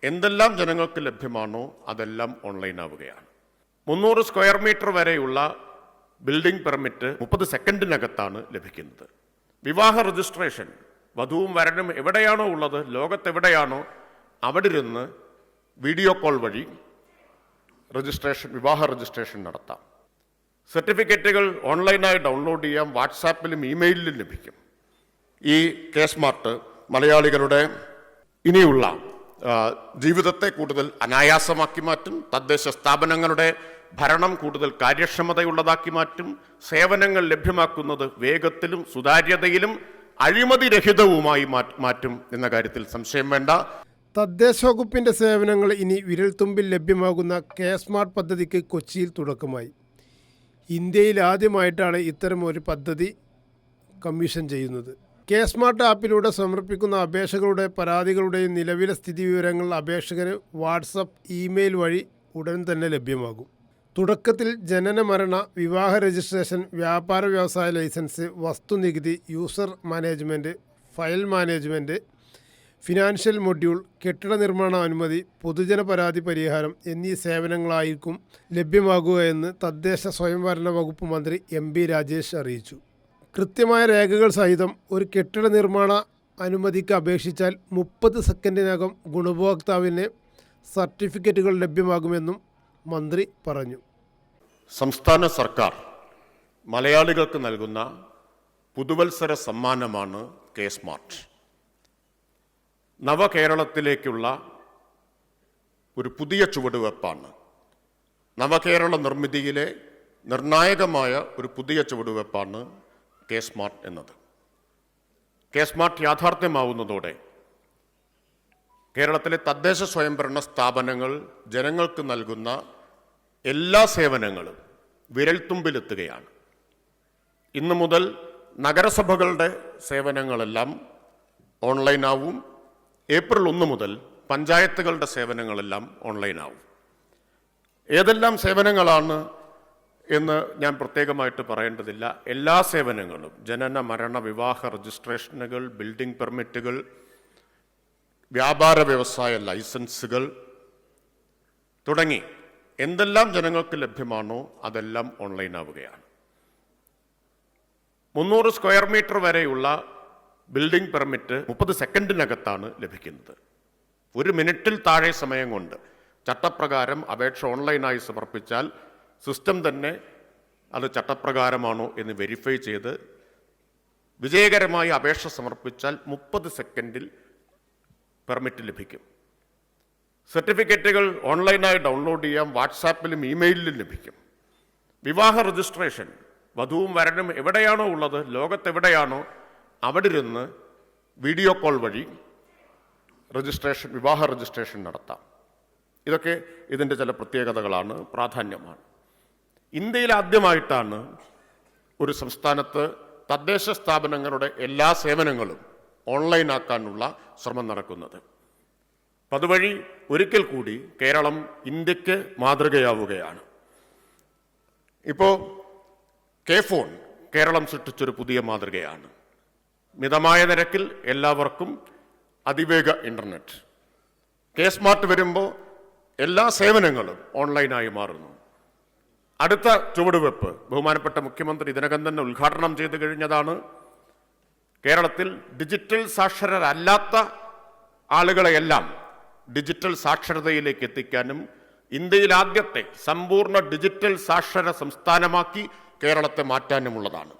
എന്തെല്ലാം ജനങ്ങൾക്ക് ലഭ്യമാണോ അതെല്ലാം ഓൺലൈനാവുകയാണ്. 300 സ്ക്വയർ മീറ്റർ വരെയുള്ള ബിൽഡിംഗ് പെർമിറ്റ് 30 സെക്കൻഡിനകത്താണ് ലഭിക്കുന്നത്. വിവാഹ രജിസ്ട്രേഷൻ വധുവും വരനും എവിടെയാണോ ഉള്ളത്, ലോകത്തെവിടെയാണോ അവിടെ ഇരുന്ന് വീഡിയോ കോൾ വഴി വിവാഹ രജിസ്ട്രേഷൻ നടത്താം. സർട്ടിഫിക്കറ്റുകൾ ഓൺലൈനായി ഡൗൺലോഡ് ചെയ്യാം, വാട്സാപ്പിലും ഇമെയിലിലും ലഭിക്കും. ഈ കെ-സ്മാർട്ട് മലയാളികളുടെ ഇനിയുള്ള ജീവിതത്തെ കൂടുതൽ അനായാസമാക്കി മാറ്റും. തദ്ദേശ സ്ഥാപനങ്ങളുടെ ഭരണം കൂടുതൽ കാര്യക്ഷമതയുള്ളതാക്കി മാറ്റും. സേവനങ്ങൾ ലഭ്യമാക്കുന്നത് വേഗത്തിലും സുതാര്യതയിലും അഴിമതിരഹിതവുമായി മാറ്റും എന്ന കാര്യത്തിൽ സംശയം വേണ്ട. തദ്ദേശ വകുപ്പിൻ്റെ സേവനങ്ങൾ ഇനി വിരൽത്തുമ്പിൽ ലഭ്യമാകുന്ന കെ-സ്മാർട്ട് പദ്ധതിക്ക് കൊച്ചിയിൽ തുടക്കമായി. ഇന്ത്യയിൽ ആദ്യമായിട്ടാണ് ഇത്തരം ഒരു പദ്ധതി കമ്മീഷൻ ചെയ്യുന്നത്. കെ-സ്മാർട്ട് ആപ്പിലൂടെ സമർപ്പിക്കുന്ന അപേക്ഷകളുടെ പരാതികളുടെയും നിലവിലെ സ്ഥിതിവിവരങ്ങൾ അപേക്ഷകന് വാട്സപ്പ്, ഇമെയിൽ വഴി ഉടൻ തന്നെ ലഭ്യമാകും. തുടക്കത്തിൽ ജനന മരണ, വിവാഹ രജിസ്ട്രേഷൻ, വ്യാപാര വ്യവസായ ലൈസൻസ്, വസ്തുനികുതി, user management, file management, financial module, കെട്ടിട നിർമ്മാണ അനുമതി, പൊതുജന പരാതി പരിഹാരം എന്നീ സേവനങ്ങളായിരിക്കും ലഭ്യമാകുകയെന്ന് തദ്ദേശ സ്വയംഭരണ വകുപ്പ് മന്ത്രി MP രാജേഷ് അറിയിച്ചു. കൃത്യമായ രേഖകൾ സഹിതം ഒരു കെട്ടിട നിർമ്മാണ അനുമതിക്ക് അപേക്ഷിച്ചാൽ 30 സെക്കൻഡിനകം ഗുണഭോക്താവിന് സർട്ടിഫിക്കറ്റുകൾ ലഭ്യമാകുമെന്നും മന്ത്രി പറഞ്ഞു. സംസ്ഥാന സർക്കാർ മലയാളികൾക്ക് നൽകുന്ന പുതുവത്സര സമ്മാനമാണ് കെ-സ്മാർട്ട്. നവകേരളത്തിലേക്കുള്ള ഒരു പുതിയ ചുവടുവെപ്പാണ്. നവകേരള നിർമ്മിതിയിലെ നിർണായകമായ ഒരു പുതിയ ചുവടുവെപ്പാണ് കെ-സ്മാർട്ട് എന്നത്. കെ-സ്മാർട്ട് യാഥാർത്ഥ്യമാവുന്നതോടെ കേരളത്തിലെ തദ്ദേശ സ്വയംഭരണ സ്ഥാപനങ്ങൾ ജനങ്ങൾക്ക് നൽകുന്ന എല്ലാ സേവനങ്ങളും വിരൽത്തുമ്പിലെത്തുകയാണ്. ഇന്നു മുതൽ നഗരസഭകളുടെ സേവനങ്ങളെല്ലാം ഓൺലൈനാവും. ഏപ്രിൽ 1 മുതൽ പഞ്ചായത്തുകളുടെ സേവനങ്ങളെല്ലാം ഓൺലൈനാവും. ഏതെല്ലാം സേവനങ്ങളാണ് എന്ന് ഞാൻ പ്രത്യേകമായിട്ട് പറയേണ്ടതില്ല. എല്ലാ സേവനങ്ങളും, ജനന മരണ വിവാഹ രജിസ്ട്രേഷനുകൾ, ബിൽഡിംഗ് പെർമിറ്റുകൾ, വ്യാപാര വ്യവസായ ലൈസൻസുകൾ തുടങ്ങി എന്തെല്ലാം ജനങ്ങൾക്ക് ലഭ്യമാണോ അതെല്ലാം ഓൺലൈനാവുകയാണ്. 300 സ്ക്വയർ മീറ്റർ വരെയുള്ള ബിൽഡിംഗ് പെർമിറ്റ് 30 സെക്കൻഡിനകത്താണ് ലഭിക്കുന്നത്. 1 മിനിറ്റിൽ താഴെ സമയം കൊണ്ട് ചട്ടപ്രകാരം അപേക്ഷ ഓൺലൈനായി സമർപ്പിച്ചാൽ സിസ്റ്റം തന്നെ അത് ചട്ടപ്രകാരമാണോ എന്ന് വെരിഫൈ ചെയ്ത് വിജയകരമായി അപേക്ഷ സമർപ്പിച്ചാൽ 30 സെക്കൻഡിൽ പെർമിറ്റ് ലഭിക്കും. സർട്ടിഫിക്കറ്റുകൾ ഓൺലൈനായി ഡൗൺലോഡ് ചെയ്യാം, വാട്സാപ്പിലും ഇമെയിലിലും ലഭിക്കും. വിവാഹ രജിസ്ട്രേഷൻ വധുവും വരനും എവിടെയാണോ ഉള്ളത്, ലോകത്തെവിടെയാണോ അവിടെ ഇരുന്ന് വീഡിയോ കോൾ വഴി വിവാഹ രജിസ്ട്രേഷൻ നടത്താം. ഇതൊക്കെ ഇതിൻ്റെ ചില പ്രത്യേകതകളാണ്, പ്രാധാന്യമാണ്. ഇന്ത്യയിൽ ആദ്യമായിട്ടാണ് ഒരു സംസ്ഥാനത്ത് തദ്ദേശ സ്ഥാപനങ്ങളുടെ എല്ലാ സേവനങ്ങളും ഓൺലൈനാക്കാനുള്ള ശ്രമം നടക്കുന്നത്. അതുവഴി ഒരിക്കൽ കൂടി കേരളം ഇന്ത്യക്ക് മാതൃകയാവുകയാണ്. ഇപ്പോൾ കെ-ഫോൺ കേരളം സൃഷ്ടിച്ചൊരു പുതിയ മാതൃകയാണ്. മിതമായ നിരക്കിൽ എല്ലാവർക്കും അതിവേഗ ഇൻ്റർനെറ്റ്. കെ-സ്മാർട്ട് വരുമ്പോൾ എല്ലാ സേവനങ്ങളും ഓൺലൈനായി മാറുന്നു. അടുത്ത ചുവടുവെപ്പ് ബഹുമാനപ്പെട്ട മുഖ്യമന്ത്രി ഇതിനകം തന്നെ ഉദ്ഘാടനം ചെയ്തു കഴിഞ്ഞതാണ്. കേരളത്തിൽ ഡിജിറ്റൽ സാക്ഷരരല്ലാത്ത ആളുകളെയെല്ലാം ഡിജിറ്റൽ സാക്ഷരതയിലേക്ക് എത്തിക്കാനും ഇന്ത്യയിൽ ആദ്യത്തെ സമ്പൂർണ്ണ ഡിജിറ്റൽ സാക്ഷര സംസ്ഥാനമാക്കി കേരളത്തെ മാറ്റാനുമുള്ളതാണ്.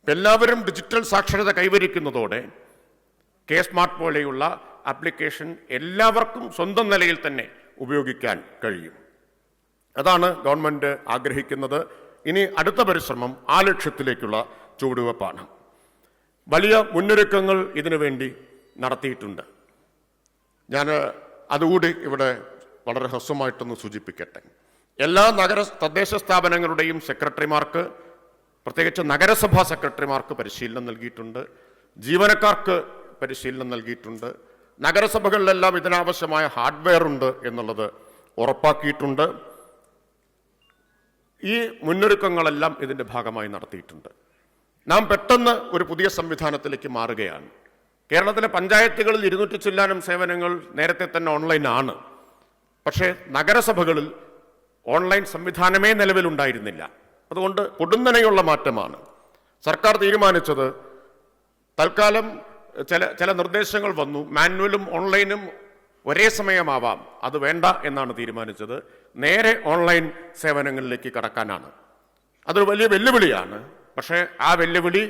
എല്ലാവരും ഡിജിറ്റൽ സാക്ഷരത കൈവരിക്കുന്നതോടെ കെ-സ്മാർട്ട് പോലെയുള്ള ആപ്ലിക്കേഷൻ എല്ലാവർക്കും സ്വന്തം നിലയിൽ തന്നെ ഉപയോഗിക്കാൻ കഴിയും. അതാണ് ഗവൺമെൻറ് ആഗ്രഹിക്കുന്നത്. ഇനി അടുത്ത പരിശ്രമം ആ ലക്ഷ്യത്തിലേക്കുള്ള ചുവടുവെപ്പാണ്. വലിയ മുന്നൊരുക്കങ്ങൾ ഇതിനു വേണ്ടി നടത്തിയിട്ടുണ്ട്. ഞാൻ അതുകൂടി ഇവിടെ വളരെ ഹ്രസ്വമായിട്ടൊന്ന് സൂചിപ്പിക്കട്ടെ. എല്ലാ തദ്ദേശ സ്ഥാപനങ്ങളുടെയും സെക്രട്ടറിമാർക്ക്, പ്രത്യേകിച്ച് നഗരസഭാ സെക്രട്ടറിമാർക്ക് പരിശീലനം നൽകിയിട്ടുണ്ട്. ജീവനക്കാർക്ക് പരിശീലനം നൽകിയിട്ടുണ്ട്. നഗരസഭകളിലെല്ലാം ഇതിനാവശ്യമായ ഹാർഡ്വെയർ ഉണ്ട് എന്നുള്ളത് ഉറപ്പാക്കിയിട്ടുണ്ട്. ഈ മുന്നൊരുക്കങ്ങളെല്ലാം ഇതിൻ്റെ ഭാഗമായി നടത്തിയിട്ടുണ്ട്. നാം പെട്ടെന്ന് ഒരു പുതിയ സംവിധാനത്തിലേക്ക് മാറുകയാണ്. കേരളത്തിലെ പഞ്ചായത്തുകളിൽ 200 ചില്ലാനം സേവനങ്ങൾ നേരത്തെ തന്നെ ഓൺലൈനാണ്. പക്ഷേ നഗരസഭകളിൽ ഓൺലൈൻ സംവിധാനമേ നിലവിലുണ്ടായിരുന്നില്ല. അതുകൊണ്ട് പൊടുന്നനെയുള്ള മാറ്റമാണ് സർക്കാർ തീരുമാനിച്ചത്. തൽക്കാലം ചില നിർദ്ദേശങ്ങൾ വന്നു. മാനുവലും ഓൺലൈനും ഒരേ സമയമാവാം, അത് വേണ്ട എന്നാണ് തീരുമാനിച്ചത്. നേരെ ഓൺലൈൻ സേവനങ്ങളിലേക്ക് കടക്കാനാണ്. അതൊരു വലിയ വെല്ലുവിളിയാണ്. പക്ഷേ ആ വെല്ലുവിളി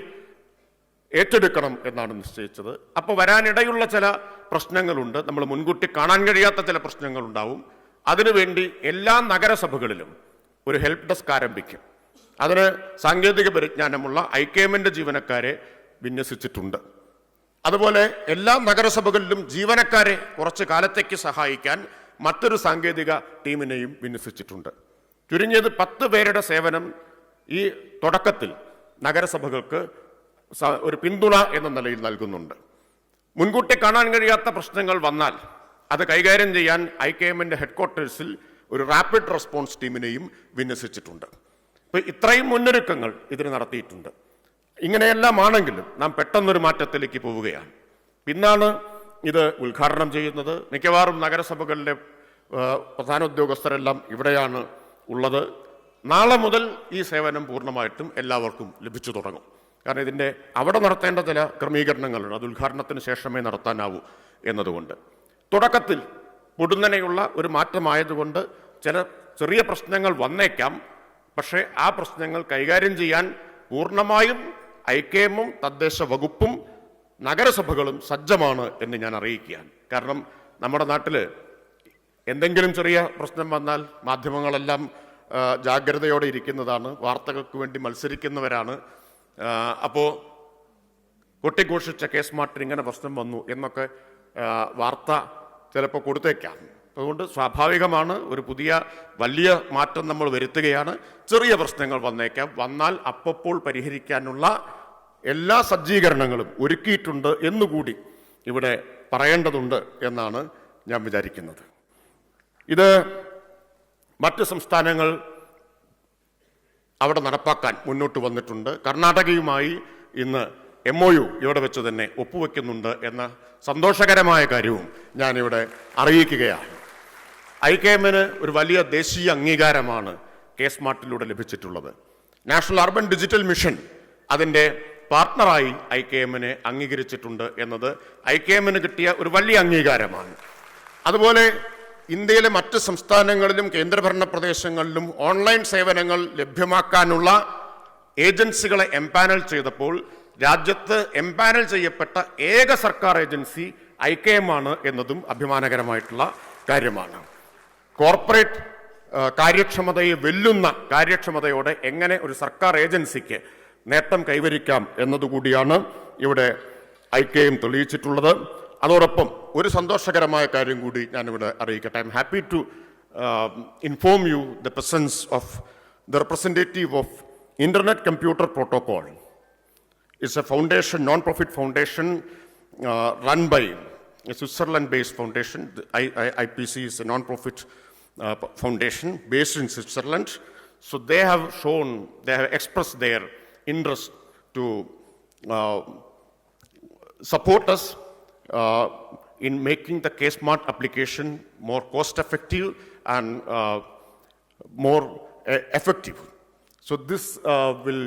ഏറ്റെടുക്കണം എന്നാണ് നിശ്ചയിച്ചത്. അപ്പോൾ വരാനിടയുള്ള ചില പ്രശ്നങ്ങളുണ്ട്, നമ്മൾ മുൻകൂട്ടി കാണാൻ കഴിയാത്ത ചില പ്രശ്നങ്ങളുണ്ടാവും. അതിനുവേണ്ടി എല്ലാ നഗരസഭകളിലും ഒരു ഹെൽപ്പ് ഡെസ്ക് ആരംഭിക്കും. അതിന് സാങ്കേതിക പരിജ്ഞാനമുള്ള ഐകെഎമ്മിൻ്റെ ജീവനക്കാരെ വിന്യസിച്ചിട്ടുണ്ട്. അതുപോലെ എല്ലാ നഗരസഭകളിലും ജീവനക്കാരെ കുറച്ച് കാലത്തേക്ക് സഹായിക്കാൻ മറ്റൊരു സാങ്കേതിക ടീമിനെയും വിന്യസിച്ചിട്ടുണ്ട്. ചുരുങ്ങിയത് 10 പേരുടെ സേവനം ഈ തുടക്കത്തിൽ നഗരസഭകൾക്ക് ഒരു പിന്തുണ എന്ന നിലയിൽ നൽകുന്നുണ്ട്. മുൻകൂട്ടി കാണാൻ കഴിയാത്ത പ്രശ്നങ്ങൾ വന്നാൽ അത് കൈകാര്യം ചെയ്യാൻ ഐകെഎമ്മിൻ്റെ ഹെഡ്ക്വാർട്ടേഴ്സിൽ ഒരു റാപ്പിഡ് റെസ്പോൺസ് ടീമിനെയും വിന്യസിച്ചിട്ടുണ്ട്. ഇപ്പോൾ ഇത്രയും മുന്നൊരുക്കങ്ങൾ ഇതിന് നടത്തിയിട്ടുണ്ട്. ഇങ്ങനെയെല്ലാം ആണെങ്കിലും നാം പെട്ടെന്നൊരു മാറ്റത്തിലേക്ക് പോവുകയാണ്. പിന്നാണ് ഇത് ഉദ്ഘാടനം ചെയ്യുന്നത്. മിക്കവാറും നഗരസഭകളിലെ പ്രധാന ഉദ്യോഗസ്ഥരെല്ലാം ഇവിടെയാണ് ഉള്ളത്. നാളെ മുതൽ ഈ സേവനം പൂർണ്ണമായിട്ടും എല്ലാവർക്കും ലഭിച്ചു തുടങ്ങും. കാരണം ഇതിൻ്റെ അവിടെ നടത്തേണ്ട ചില ക്രമീകരണങ്ങളുണ്ട്, അത് ഉദ്ഘാടനത്തിന് ശേഷമേ നടത്താനാവൂ എന്നതുകൊണ്ട്. തുടക്കത്തിൽ പൊടുന്നനെയുള്ള ഒരു മാറ്റമായതുകൊണ്ട് ചില ചെറിയ പ്രശ്നങ്ങൾ വന്നേക്കാം. പക്ഷേ ആ പ്രശ്നങ്ങൾ കൈകാര്യം ചെയ്യാൻ പൂർണ്ണമായും ഐകെഎമ്മും തദ്ദേശ വകുപ്പും നഗരസഭകളും സജ്ജമാണ് എന്ന് ഞാൻ അറിയിക്കുകയാണ്. കാരണം നമ്മുടെ നാട്ടിൽ എന്തെങ്കിലും ചെറിയ പ്രശ്നം വന്നാൽ മാധ്യമങ്ങളെല്ലാം ജാഗ്രതയോടെ ഇരിക്കുന്നതാണ്, വാർത്തകൾക്ക് വേണ്ടി മത്സരിക്കുന്നവരാണ്. അപ്പോൾ കൊട്ടിഘോഷിച്ച കെ സ്മാർട്ടിന് ഇങ്ങനെ പ്രശ്നം വന്നു എന്നൊക്കെ വാർത്ത ചിലപ്പോൾ കൊടുത്തേക്കാം. അതുകൊണ്ട് സ്വാഭാവികമാണ്, ഒരു പുതിയ വലിയ മാറ്റം നമ്മൾ വരുത്തുകയാണ്. ചെറിയ പ്രശ്നങ്ങൾ വന്നേക്കാം, വന്നാൽ അപ്പോൾ പരിഹരിക്കാനുള്ള എല്ലാ സജ്ജീകരണങ്ങളും ഒരുക്കിയിട്ടുണ്ട് എന്നുകൂടി ഇവിടെ പറയേണ്ടതുണ്ട് എന്നാണ് ഞാൻ വിചാരിക്കുന്നത്. ഇത് മറ്റ് സംസ്ഥാനങ്ങൾ അവിടെ നടപ്പാക്കാൻ മുന്നോട്ട് വന്നിട്ടുണ്ട്. കർണാടകയുമായി ഇന്ന് MOU ഇവിടെ വെച്ച് തന്നെ ഒപ്പുവെക്കുന്നുണ്ട് എന്ന സന്തോഷകരമായ കാര്യവും ഞാനിവിടെ അറിയിക്കുകയാണ്. ഐകെഎമ്മിന് ഒരു വലിയ ദേശീയ അംഗീകാരമാണ് കെ സ്മാർട്ടിലൂടെ ലഭിച്ചിട്ടുള്ളത്. നാഷണൽ അർബൻ ഡിജിറ്റൽ മിഷൻ അതിൻ്റെ പാർട്ണറായി ഐകെഎമ്മിനെ അംഗീകരിച്ചിട്ടുണ്ട് എന്നത് ഐകെഎമ്മിന് കിട്ടിയ ഒരു വലിയ അംഗീകാരമാണ്. അതുപോലെ ഇന്ത്യയിലെ മറ്റ് സംസ്ഥാനങ്ങളിലും കേന്ദ്രഭരണ പ്രദേശങ്ങളിലും ഓൺലൈൻ സേവനങ്ങൾ ലഭ്യമാക്കാനുള്ള ഏജൻസികളെ എംപാനൽ ചെയ്തപ്പോൾ രാജ്യത്ത് എംപാനൽ ചെയ്യപ്പെട്ട ഏക സർക്കാർ ഏജൻസി ഐകെഎം ആണ് എന്നതും അഭിമാനകരമായിട്ടുള്ള കാര്യമാണ്. കോർപ്പറേറ്റ് കാര്യക്ഷമതയെ വെല്ലുന്ന കാര്യക്ഷമതയോടെ എങ്ങനെ ഒരു സർക്കാർ ഏജൻസിക്ക് നേട്ടം കൈവരിക്കാം എന്നതുകൂടിയാണ് ഇവിടെ ഐകെഎം തെളിയിച്ചിട്ടുള്ളത്. അതോടൊപ്പം ഒരു സന്തോഷകരമായ കാര്യം കൂടി ഞാനിവിടെ അറിയിക്കട്ടെ. I am happy to inform you the presence of the representative of internet computer protocol. It's a foundation, non-profit foundation run by a Switzerland-based foundation. The IPC is a non-profit foundation based in Switzerland. So they have expressed their interest to support us in making the K-Smart application more cost-effective and more effective. So this will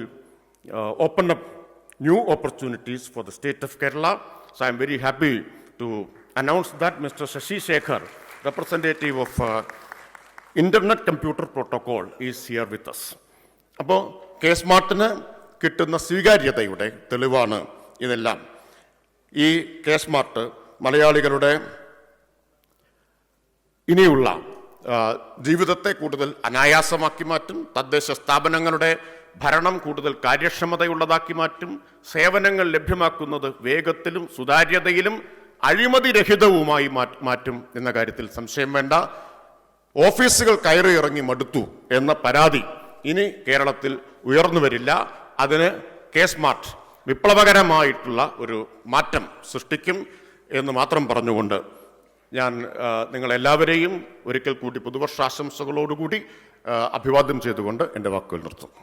open up new opportunities for the state of Kerala. So I am very happy to announce that Mr. Shashi Shekhar, representative of Internet Computer Protocol, is here with us. അപ്പോൾ K സ്മാർട്ടിന് കിട്ടുന്ന സ്വീകാര്യതയുടെ തെളിവാണ് ഇതെല്ലാം. ഈ K smart മലയാളികളുടെ ഇനിയുള്ള ജീവിതത്തെ കൂടുതൽ അനായാസമാക്കി മാറ്റും, തദ്ദേശ സ്ഥാപനങ്ങളുടെ ഭരണം കൂടുതൽ കാര്യക്ഷമതയുള്ളതാക്കി മാറ്റും, സേവനങ്ങൾ ലഭ്യമാക്കുന്നത് വേഗത്തിലും സുതാര്യതയിലും അഴിമതിരഹിതവുമായി മാറ്റും എന്ന കാര്യത്തിൽ സംശയം വേണ്ട. ഓഫീസുകൾ കയറി ഇറങ്ങി മടുത്തു എന്ന പരാതി ഇനി കേരളത്തിൽ ഉയർന്നു വരില്ല. അതിന് കെ സ്മാർട്ട് വിപ്ലവകരമായിട്ടുള്ള ഒരു മാറ്റം സൃഷ്ടിക്കും എന്ന് മാത്രം പറഞ്ഞുകൊണ്ട് ഞാൻ നിങ്ങളെല്ലാവരെയും ഒരിക്കൽ കൂടി പുതുവർഷാശംസകളോടുകൂടി അഭിവാദ്യം ചെയ്തുകൊണ്ട് എൻ്റെ വാക്കുകൾ നിർത്തുന്നു.